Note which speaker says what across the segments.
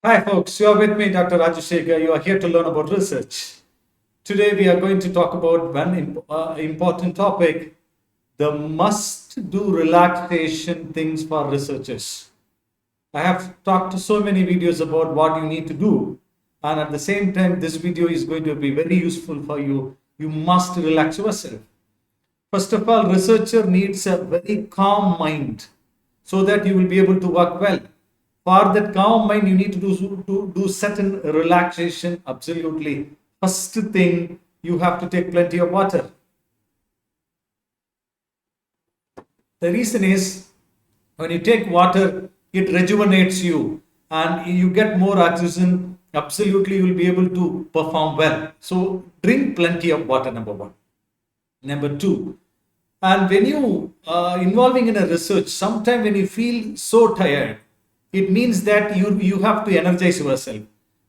Speaker 1: Hi folks, you are with me, Dr. Rajashekar. You are here to learn about research. Today we are going to talk about one important topic, the must-do relaxation things for researchers. I have talked to so many videos about what you need to do, and at the same time, this video is going to be very useful for you. You must relax yourself. First of all, researcher needs a very calm mind so that you will be able to work well. For that calm mind, you need to do certain relaxation. Absolutely. First thing, you have to take plenty of water. The reason is when you take water, it rejuvenates you and you get more oxygen. Absolutely, you will be able to perform well. So, drink plenty of water, number one. Number two, and when you involving in a research, sometime when you feel so tired, it means that you have to energize yourself.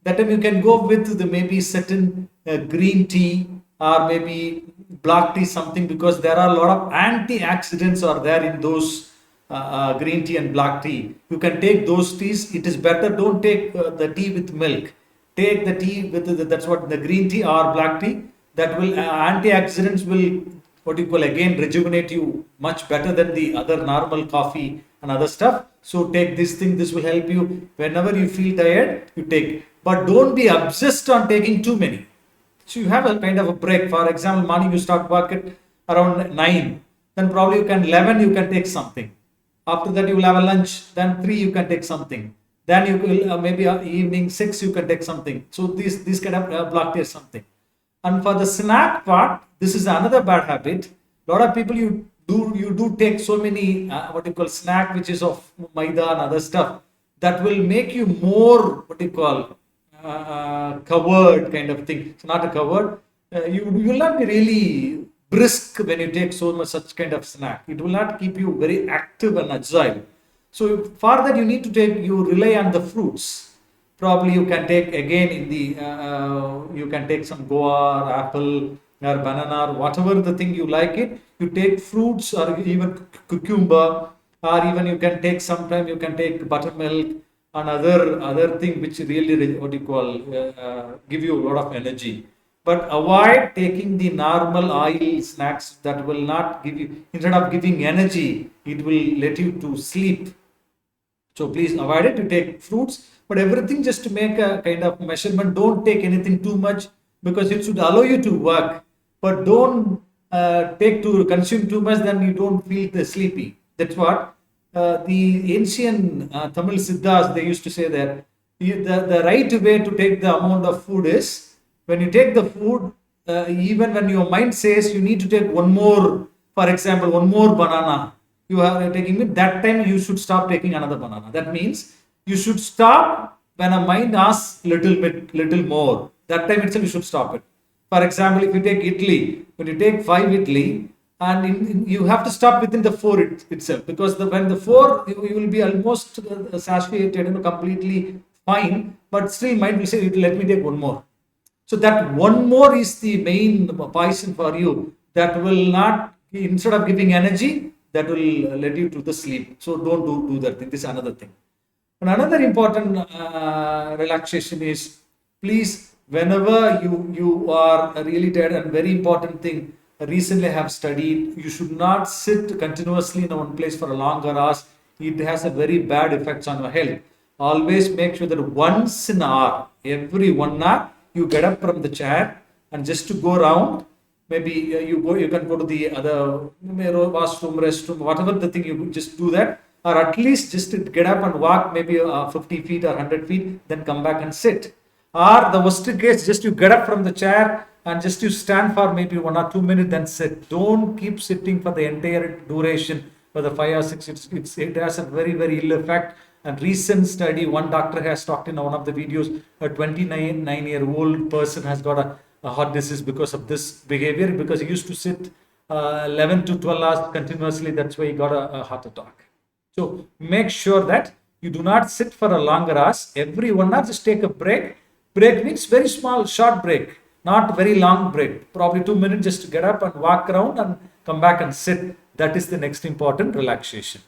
Speaker 1: That time you can go with the maybe certain green tea or maybe black tea something, because there are a lot of antioxidants are there in those green tea and black tea. You can take those teas. It is better. Don't take the tea with milk. Take the tea with that's what the green tea or black tea. That will antioxidants will what you call again rejuvenate you much better than the other normal coffee and other stuff. So take this thing. This will help you whenever you feel tired. You take, but don't be obsessed on taking too many. So you have a kind of a break. For example, morning you start work at around 9, then probably you can 11 you can take something. After that you will have a lunch. Then 3 you can take something. Then you will maybe evening 6 you can take something. So this kind of block or something. And for the snack part, this is another bad habit. A lot of people you do take so many what you call snack which is of maida and other stuff that will make you more what you call covered kind of thing. It's not a covered. You will not be really brisk when you take so much such kind of snack. It will not keep you very active and agile. So for that you need to take you rely on the fruits. Probably you can take again in the you can take some guava or apple or banana or whatever the thing you like it. You take fruits or even cucumber, or even you can take sometime you can take buttermilk and other thing which really what you call give you a lot of energy. But avoid taking the normal oil snacks that will not give you, instead of giving energy, it will let you to sleep. So please avoid it. You take fruits, but everything just to make a kind of measurement. Don't take anything too much because it should allow you to work. But don't take to consume too much, then you don't feel the sleepy. That's what the ancient Tamil Siddhas they used to say that the right way to take the amount of food is when you take the food, even when your mind says you need to take one more, for example, one more banana you are taking it, that time you should stop taking another banana. That means you should stop when a mind asks little bit little more, that time itself you should stop it. For example, if you take idli, when you take 5 idli, and you have to stop within the four itself, because when the four you will be almost satiated and completely fine, but still mind will say let me take one more. So that one more is the main poison for you. That will not, instead of giving energy, that will lead you to the sleep. So don't do that thing. This is another thing. And another important relaxation is, please, whenever you are really tired, and very important thing, recently I have studied, you should not sit continuously in one place for a longer hours. It has a very bad effects on your health. Always make sure that once in an hour, every 1 hour, you get up from the chair and just to go around. Maybe you can go to the other washroom, restroom, whatever the thing, you just do that, or at least just to get up and walk maybe 50 feet or 100 feet, then come back and sit. Or the worst case, just you get up from the chair and just you stand for maybe 1 or 2 minutes, then sit. Don't keep sitting for the entire duration for the 5 or 6. It has a very very ill effect. And recent study, one doctor has talked in one of the videos, a 29-year-old person has got a heart disease because of this behavior, because he used to sit 11 to 12 hours continuously. That's why he got a heart attack. So make sure that you do not sit for a longer hours. Every 1 hour, just take a break. Break means very small, short break, not very long break. Probably 2 minutes just to get up and walk around and come back and sit. That is the next important relaxation.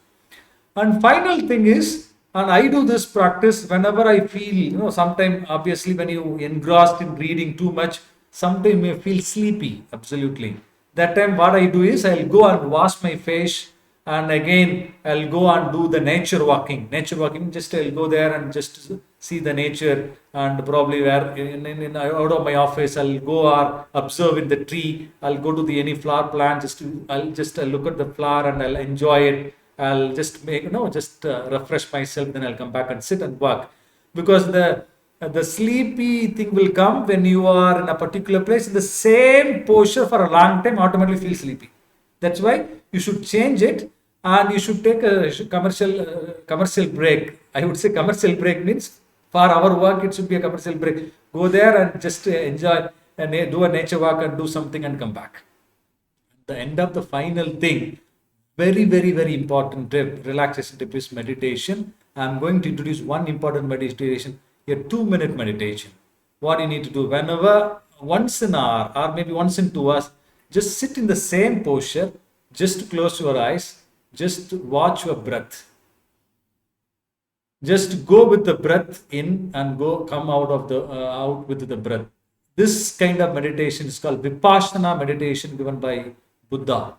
Speaker 1: And final thing is, And I do this practice whenever I feel, sometimes obviously when you engrossed in reading too much, sometimes you feel sleepy, absolutely. That time what I do is I'll go and wash my face, and again I'll go and do the nature walking. Nature walking, just I'll go there and just see the nature, and probably where out of my office I'll go or observe in the tree. I'll go to the any flower plant, I'll just look at the flower and I'll enjoy it. I'll just make just refresh myself. Then I'll come back and sit and work, because the sleepy thing will come when you are in a particular place in the same posture for a long time. Automatically feel sleepy. That's why you should change it, and you should take a commercial break. I would say commercial break means for our work it should be a commercial break. Go there and just enjoy and do a nature walk and do something and come back. The end of the final thing, very, very, very important tip, relaxation tip is meditation. I'm going to introduce one important meditation, a 2-minute meditation. What you need to do whenever, once an hour or maybe once in 2 hours, just sit in the same posture, just close your eyes, just watch your breath. Just go with the breath in and come out of the out with the breath. This kind of meditation is called Vipassana meditation, given by Buddha,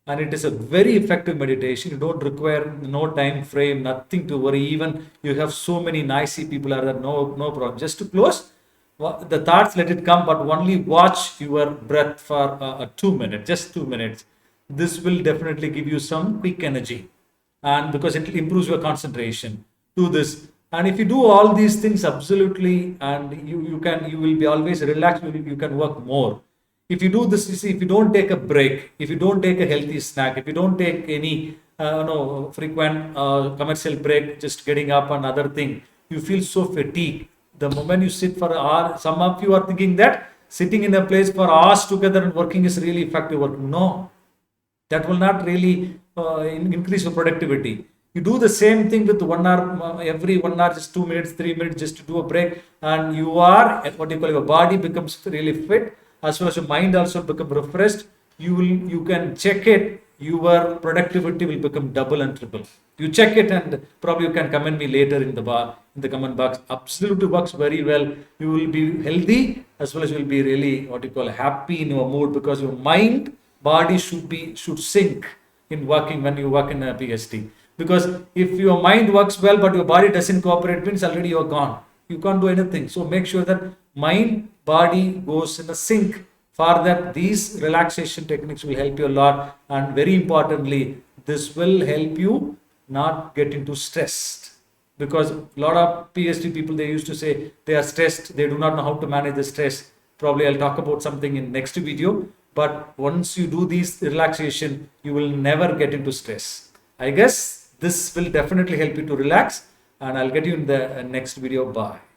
Speaker 1: and it is a very effective meditation. You don't require no time frame, nothing to worry. Even you have so many noisy people are there, no problem. Just to close the thoughts, let it come, but only watch your breath for 2 minutes, just 2 minutes. This will definitely give you some quick energy, and because it improves your concentration. Do this, and if you do all these things absolutely, and you will be always relaxed. You can work more. If you do this, you see, if you don't take a break, if you don't take a healthy snack, if you don't take any no frequent commercial break, just getting up and other thing, you feel so fatigued. The moment you sit for an hour, some of you are thinking that sitting in a place for hours together and working is really effective work. No, that will not really increase your productivity. You do the same thing with 1 hour, every 1 hour, just 2 minutes, 3 minutes, just to do a break, and you are what you call your body becomes really fit, as well as your mind also become refreshed. You can check it. Your productivity will become double and triple. You check it, and probably you can comment me later in the comment box. Absolutely works very well. You will be healthy, as well as you will be really what you call happy in your mood, because your mind body should sync in working when you work in a PhD. Because if your mind works well but your body doesn't cooperate, means already you're gone. You can't do anything. So make sure that mind body goes in a sync. For that, these relaxation techniques will help you a lot, and very importantly, this will help you not get into stressed. Because a lot of PhD people, they used to say they are stressed, they do not know how to manage the stress. Probably I'll talk about something in next video. But once you do these relaxation, you will never get into stress. I guess this will definitely help you to relax, and I'll get you in the next video. Bye.